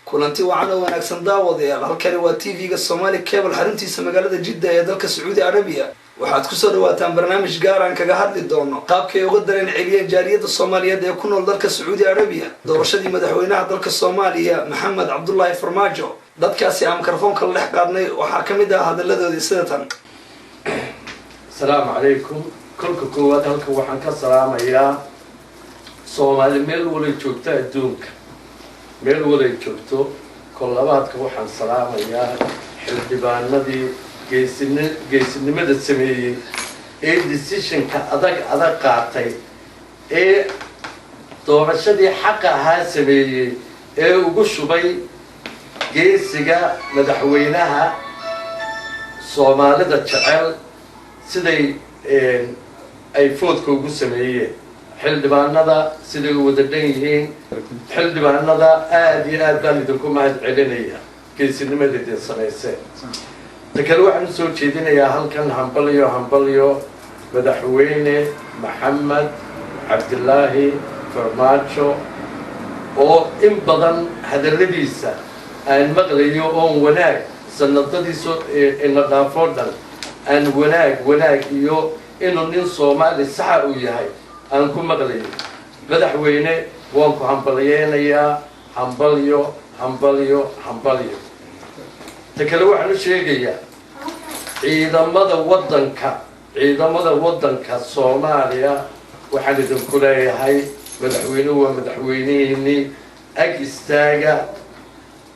kulanti wacan oo wanaagsan daawadayaal halkani waa TV-ga Somali Cable xaruntiisa magaalada Jidda ee dalka Saudi Arabia waxaad ku soo dhawaataan barnaamij gaar ah kaga hadli doono qaabkay uga dareen celiyeen jaariyada Soomaaliyeed ee ku nool dalka Saudi Arabia doorashadii madaxweynaha dalka Soomaaliya Maxamed Cabdullaahi Farmaajo dadkaasi aan mikrofoonka la dhex qaadnay waxa kamid ah hadaladoodii sidatan السلام عليكم كلكم كواد هلك وحن كسلام يا Soomaali meel wala joogta adduunka meel wala joogto kollabaadka waxaan salaamayaa xildhibaanadii geesinimada sameeyay ee decision-ka adag qaatay ee doorashadii xaq ahaa sameeyay ee ugu shubay geesiga madaxweynaha Soomaalida jecel siday ay foodka ugu sameeyeen xildhibaanada siday wada dhan yihiin xildhibaanada aad iyo aad baan idinku mahad celinaya geesinimadeedii samayseen takale waxaan soo jeedinayaa halkan hambalyo madaxweyne Maxamed Cabdullaahi Farmaajo oo in badan hadaladiisa aan maqlayo oo wanaag sanadadiisa in la dhaafo dhan aan wanaag iyo inuu nin Soomaali sax u yahay aan ku maqlayo madaxweyne waan ku hambalyeeynaya hambalyo takale waxaan u sheegayaa ciidamada wadanka Soomaaliya waxaan idinku leeyahay madaxweynuhu waa madaxweynihiinii ag istaaga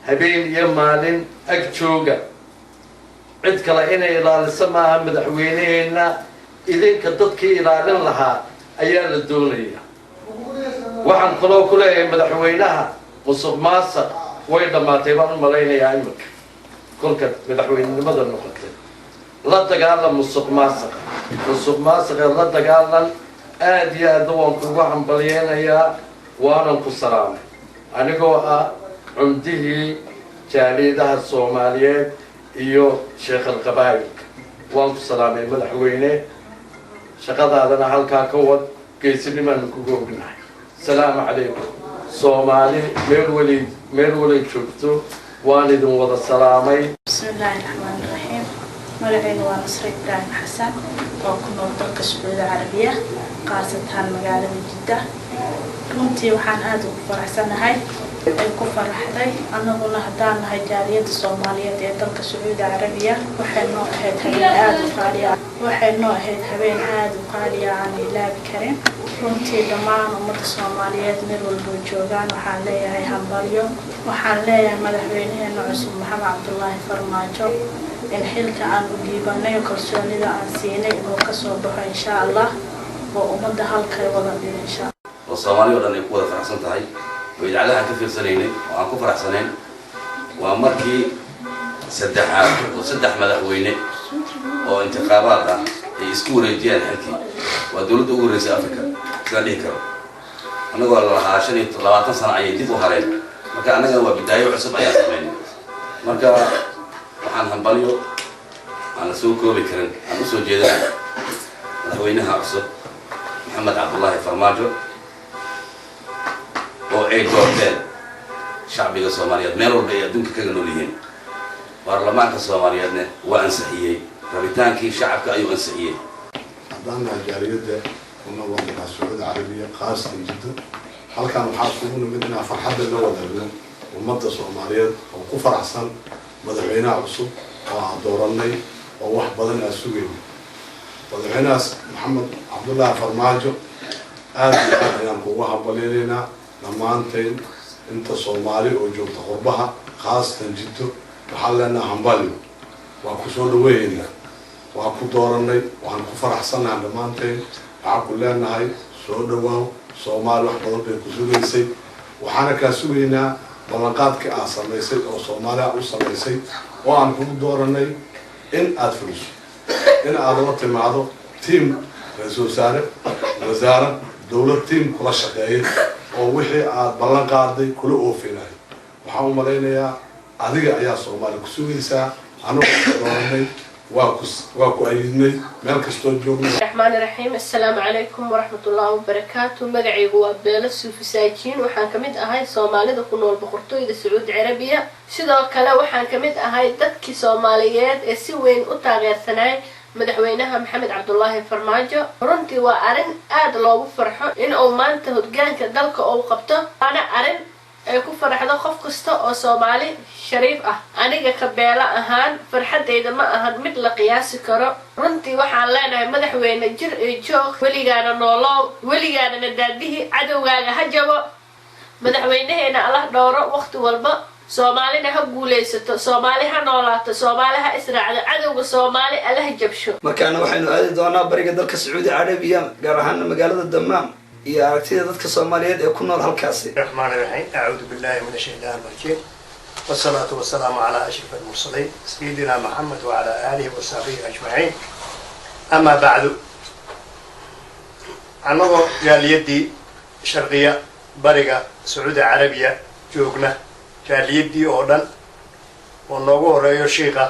habeen iyo maalin ag jooga cid kale inay ilaaliso maaha madaxweynaheena idinka dadkii ilaalin lahaa ayaa la doonaya waxaan kaloo ku leeyahay madaxweynaha musuqmaasuq way dhamaatay baan u malaynayaa imika kolka madaxweynenimada noqotay la dagaalan musuqmaasuqa la dagaalan aad iyo aad waan kugu hambalyeynayaa waanan ku salaamay anigoo ah cumdihii jaaliyadaha Soomaaliyeed iyo sheekh al-qabaa'ilka waan ku salaamay madaxweyne shaqadaadana halkaa ka wad geesinimaan kugu ognahay salaamu calaykum Soomaali meel wali joogto waan idin wada salaamay bismillaahi raxmaani raxiim magacayga waa Nasr Ibrahim Xasan oo ku nool dalka Saudi Arabia qaasatan magaalada Jidda runtii waxaan aad ugu faraxsanahay ay ku faraxday annaguna haddaan nahay jaariyada Soomaaliyeed ee dalka Saudi Arabia waxay noo ahayd habeen aad u qaali aan ilaabi karin runtii dhammaan ummadda Soomaaliyeed meel walba joogaan waxaan leeyahay hambalyo waxaan leeyahay madaxweynaheena cusub Maxamed Cabdullaahi Farmaajo in xilka aan u dhiibanay kalsoonida aan siinay inuu ka soo baxo insha Allah oo ummadda halkay wada dhigay insha Allah Soomaaliya oo dhan ay ku wada faraxsan tahay ويجعلها كثير سنين وأنكو فرح سنين وأمركي سدحها وسدح مدحوينه وانتخابات يسكور الجيل حكي ودولة أوريس أفريقيا كان يكرر أنا أقول الله عشان يطلعوا سنة عيدي وهرين مكان أنا هو بداية وحسب أيام ثمانية مكان وحن همبليو أنا سوكو بكرن أنا سو جيدا مدحوينها عصب محمد عبد الله فرماجو oo ay doorteen shacbiga Soomaaliyeed meel walba ay adduunka kaga nool yihiin baarlamaanka Soomaaliyeedna waa ansixiyay rabitaankii shacabka ayuu ansixiyay haddana jaariyada kuna waddanka Saudi Arabia qaasatan Jidda halkan waxaa ku nimidna farxadda la wadaagno ummadda Soomaaliyeed oo ku faraxsan madaxweynaha cusub oo aan dooranay oo wax badan aan sugayno madaxweynaha Maxamed Cabdullaahi Farmaajo aad ayaan kugu hambalyeynaa dhammaanteen inta Soomaali oo joogta qurbaha qaasatan Jiddo waxaan leenahay hambalyo waa ku soo dhaweynaa waa ku dooranay waan ku faraxsanahay dhammaanteen waxaan ku leenahay soo dhawaaw Soomaali wax badan bay ku sugaysay waxaana ka sugaynaa ballanqaadkii aad samaysay oo Soomaaliya u samaysay oo aan ku dooranay in aad fuliso in aad la timaado team ra'iisul wasaare dawlad team kula shaqeeyay oo wixii aad ballan qaaday kula oofinay waxaan u malaynayaa adiga ayaa Soomaali ku sugaysaa anagu dooranay واكو أيدني مالك استود جوجنا. الرحمن الرحيم السلام عليكم ورحمة الله وبركاته. مقعي هو بيلس وفساجين وحان كميد أهاي صومالي دا كنول بخورتوي دا سعود عربية سيدو كلا وحان كميد أهاي دادكي صوماليات اسيوين اتاغير ثناي مدحوينها محمد عبد الله فرماجو runtii waa arin aad loogu farxo in uu maanta hoggaanka dalka uu qabto ana arin ay ku faraxdo qof kasta oo Soomaali shariif ah aniga ka beela ahaan farxadeyda ma ahan mid la qiyaasi karo runtii waxaan leenahay madaxweyne jir ee joog weligaana noolow weligaana nadaadihi cadowgaaga ha jabo madaxweynaheena Allah dhowro waqti walba Soomaalina ha guuleysato Soomaali ha noolaato Soomaali ha israacdo cadowga Soomaali Allah jabsho markaana waxaynu aadi doonaa bariga dalka Sacuudi Carabiya gaar ahaan magaalada Dammam iyo aragtida dadka Soomaaliyeed ee ku nool halkaasi الرحمن الرحيم أعوذ بالله من الشيطان الرجيم والصلاة والسلام على أشرف المرسلين سيدنا محمد وعلى آله وصحبه أجمعين أما بعد أنا قال يدي شرقية برقة سعودية عربية جوجنا قال يدي أولاً ونوغو رأيو شيخة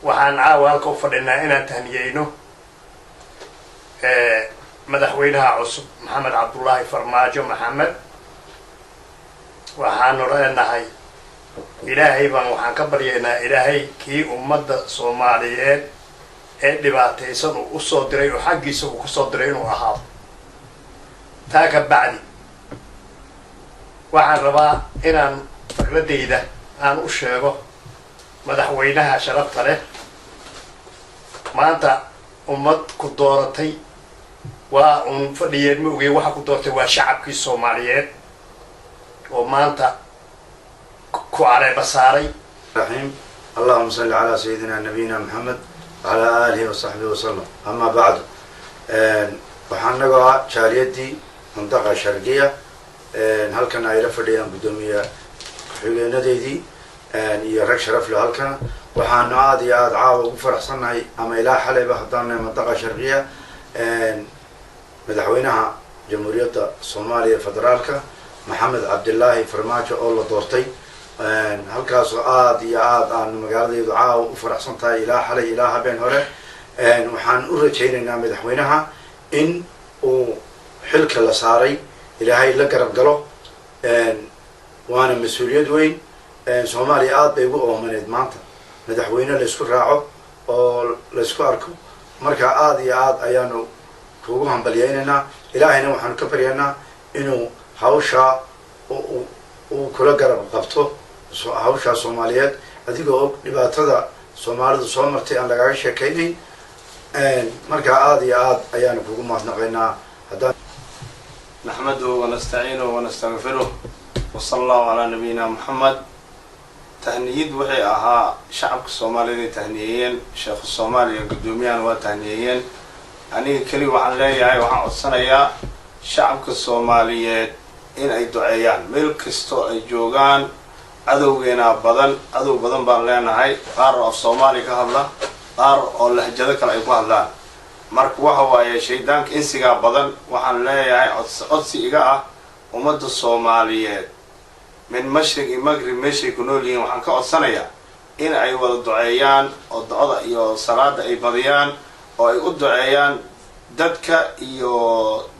وحان عاوال كوفرنا إنا تهنيينو مدحوينها عصب محمد عبد الله فرماجو محمد waxaan oranahay ilaahay baan waxaan ka baryaynaa ilaahay kii ummadda Soomaaliyeed ee dhibaataysan uu soo diray oo xaqiisa uu ku soo diray inuu ahaado taa ka bacdi waxaan rabaa inaan fikradeyda aan u sheego madaxweynaha sharafta leh maanta ummad ku dooratay waa un fadhiyeen ma ogey waxa ku doortay waa shacabkii Soomaaliyeed ومانتا كواري بصاري الرحيم اللهم صل على سيدنا نبينا محمد وعلى آله وصحبه وسلم أما بعد وحنقوا شاريتي منطقة شرقية هل كان عيلة فرديان قدومية حقيقة ديدي يرك شرف له هل كان وحانو عادي عاد عاوة وفرح صنعي أما إله حليبة حضرنا منطقة شرقية مدحوينها جمهورية الصومالية فدرالكا محمد عبد الله فرماجو أول دورتي هالكاس عاد يا عاد عن مقالة دعاء وفرح صنطة إله حلي إله بين هره وحن أرجعنا مدحوينها إن وحلك الصاري إلهي لقرب قلو وأنا مسؤولية وين سومالي عاد بيقولوا من إدمانته مدحوينا لسكر راعو أو لسكركو مركا عاد يا عاد أيانو كوجهم بلياننا إلهينا وحن كبرينا إنه hawsha uu kula garab qabto hawsha Soomaaliyeed adigoo og dhibaatada Soomaalidu soo martay aan laga sheekaynin marka aad iyo aad ayaan kugu mahadnaqaynaa haddaan نحمده ونستعينه ونستغفره وصلى الله على نبينا محمد تهنيد وحي أها شعب الصومالي تهنيين شيخ الصومالي قدوميان وتهنيين أني كلي وعن لي وعن السنة شعب الصوماليات إن أي دعيان ملك استو أي جوغان أدوغينا أدو بدن بان لنا هاي قار الصومالي كهلا قار أو لهجة كلا يقول لا marka waxa waaye shaydaanka insiga badan waxaan leeyahay codsi iga ah ummadda Soomaaliyeed min mashriq iyo maghrib meeshay ku nool yihiin waxaan ka codsanayaa in ay wada duceeyaan oo ducada iyo salaada ay badiyaan oo ay u duceeyaan dadka iyo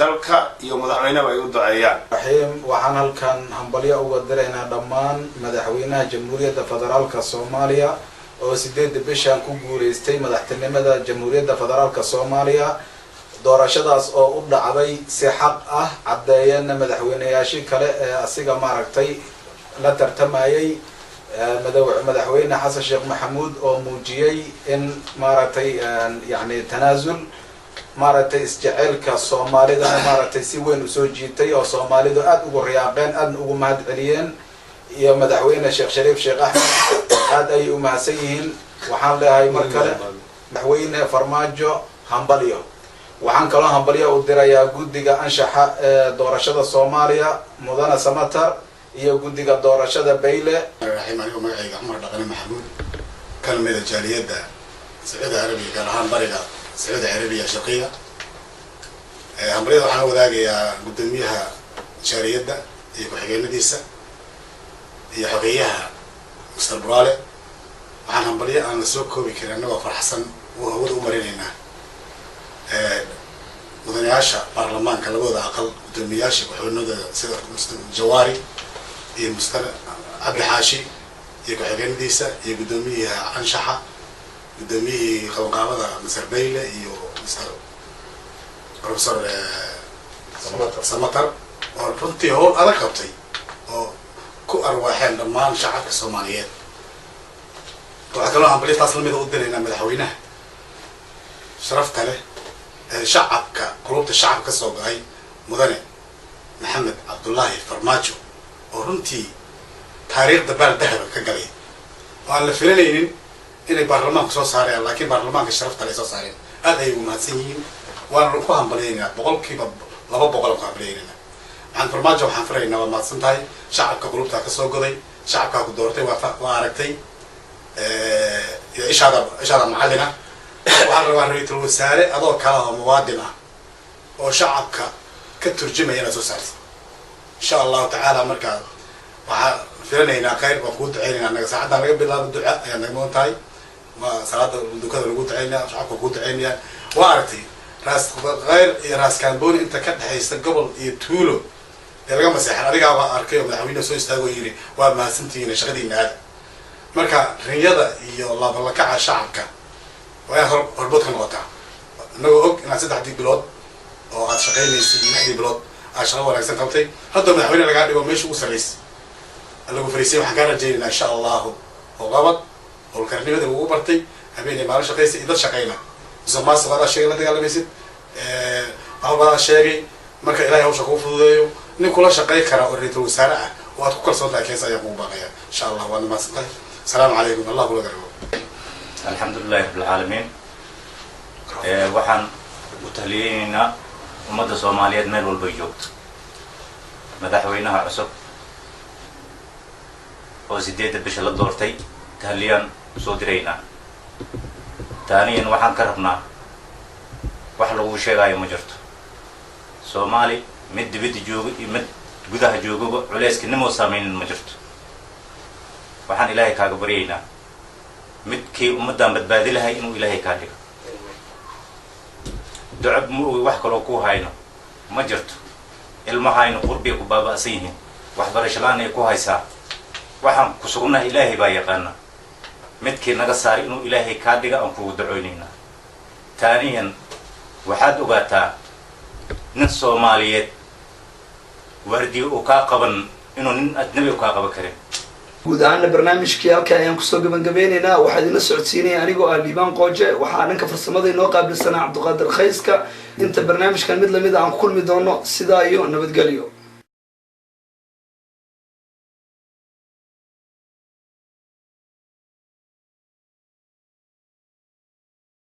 dalka iyo madaxweynaha ay u duceeyaan raxiim waxaan halkan hambalyo uga direynaa dhammaan madaxweynaha Jamhuuriyadda Federaalka Soomaaliya oo 8 bishan ku guuleystay madaxtinimada Jamhuuriyadda Federaalka Soomaaliya doorashadaas oo u dhacday si xaq ah cadeeyana madaxweynayaashii kale ee asiga maaragtay la tartamayay madaxweyne Xasan Sheekh Maxamuud oo muujiyay in maaragtay yani tanaasul maaragtay isjaceelka Soomaalida maaragtay si weyn u soo jiitay oo Soomaalidu aad ugu riyaaqeen aad ugu mahad celiyeen iyo madaxweyne Sheekh Shariif Sheekh Axmed aad ay u mahadsan yihiin waxaan leeyahay markale madaxweyne Farmaajo hambalyo waxaan kaloo hambalyo u dirayaa guddiga anshaxa doorashada Soomaaliya mudana Samatar iyo guddiga doorashada Bayle raxiim anigu magacayga Axmed Dhaqane Maxamuud kalmada jaaliyada Sacuudi Carabiga gaar ahaan bariga Sacuudi Carabiga shaqeeya hambalyo waxaan wadaagayaa gudoomiyaha jaaliyada iyo ku-xigeenadiisa iyo xogeyaha Mr. Burale waxaan hambalyo aan la soo koobi karin annagoo farxsan oo hawada u marinaynaa mudanayaasha baarlamaanka labadooda aqal guddoomiyayaasha ku-xigeenadooda sida jawaari iyo mustar cabdi xaashi iyo ku-xigeenadiisa iyo guddoomiyaha anshaxa guddoomiyihii qabanqaabada Mr. Bayle iyo Mr. Professor Samatar oo runtii howl adag qabtay oo ku arwaaxeen dhammaan shacabka Soomaaliyeed. waxaa kaloo hambalyo taas lamida u diraynaa madaxweynaha sharafta leh shacabka qulubta shacabka ka soo go'ay mudane maxamed cabdullaahi farmaajo oo runtii taariikhda baal dahaba ka galay oo aan la filanaynin inay baarlamaanku soo saarayaan laakiin baarlamaanka sharafta leh soo saareen aad ayay ugu mahadsan yihiin waana ku hambalyaynaa boqolkiiba 200 ku hambalyaynaa farmaajo waxaan faraynaa waa mahadsan tahay shacabka qulubta ka soo goday shacabka ku doortay waa aragtay ishaada macallina waxaan rabaa ra'iisul wasaare adoo kala oo muwaadin ah oo shacabka ka turjumaya inaad soo saartid insha allahu tacaala markaa waxaan filanaynaa khayr waan kuu ducaynaynaa annaga saacaddan laga bilaabo duca ayaan naga mudan tahay ma salaada dukada lagu ducaynaya shacabka kuu ducaynaya waa aragtay raas khayr iyo raas kaambooni inta ka dhexaysa gobol iyo tuulo ee laga maseexan adigaaba arkay oo madaxweyne soo istaagoo yidhi waa mahadsantihiin shaqadiina aada marka riyada iyo laabalakaca shacabka waa inaad horbood ka noqotaa inagoo og inaad 3 bilood oo aad shaqaynaysay 6 bilood aad shaqo wanaagsan qabtay hadda madaxweyne lagaa dhigo meesha ugu sarreysay lagu fariisay waxaan kaa rajaynaynaa insha allahu oo qabad howlkarnimada lagu bartay habeenay maalin shaqaysay dad shaqayna musuqmaasuq wadaa sheegay la dagaalamaysid waxbaa sheegay marka ilaahay hawsha kuu fududeeyo nin kula shaqay kara oo ra'iisul wasaare ah oo aad ku kalsoon tahay kees ayaan kugu baaqaya insha allah waana mahadsantahay السلام عليكم الله وبركاته. الحمد لله رب العالمين. waxaan u tahliyeynaa ummadda Soomaaliyeed meel walba joogto madaxweynaha cusub oo 8 bisha la doortay tahliyaan soo direynaa taaniyan waxaan ka rabnaa wax lagu sheegayo ma jirto Soomaali mid dibadda jooga iyo mid gudaha jooga culayska nimo saameynin ma jirto waxaan ilaahay kaaga baryaynaa midkii ummadan badbaadi lahay inuu ilaahay ka dhigo ducab mu wax kale ku hayno ma jirto ilmahayna qurbiga ku baaba'san yihiin wax barasho la'aan ay ku haysaa waxaan ku sugnahay ilaahay baa yaqaana midkii naga saar inuu ilaahay ka dhigo aan kugu ducoonaynaa taaniyan waxaad ogaataa nin Soomaaliyeed wardi oo ka qaban inuu nin adnabi ka qaban karin guud ahaana barnaamijkii halkan ayaan kusoo gabagabeynaynaa waxaa idinla socodsiinaya anigoo ah Liibaan Qooje waxaa dhanka farsamada inoo qaabilsanaa Cabdiqaadir Khayska inta barnaamijkan mid lamid aan ku kulmi doono sidaa iyo nabadgelyo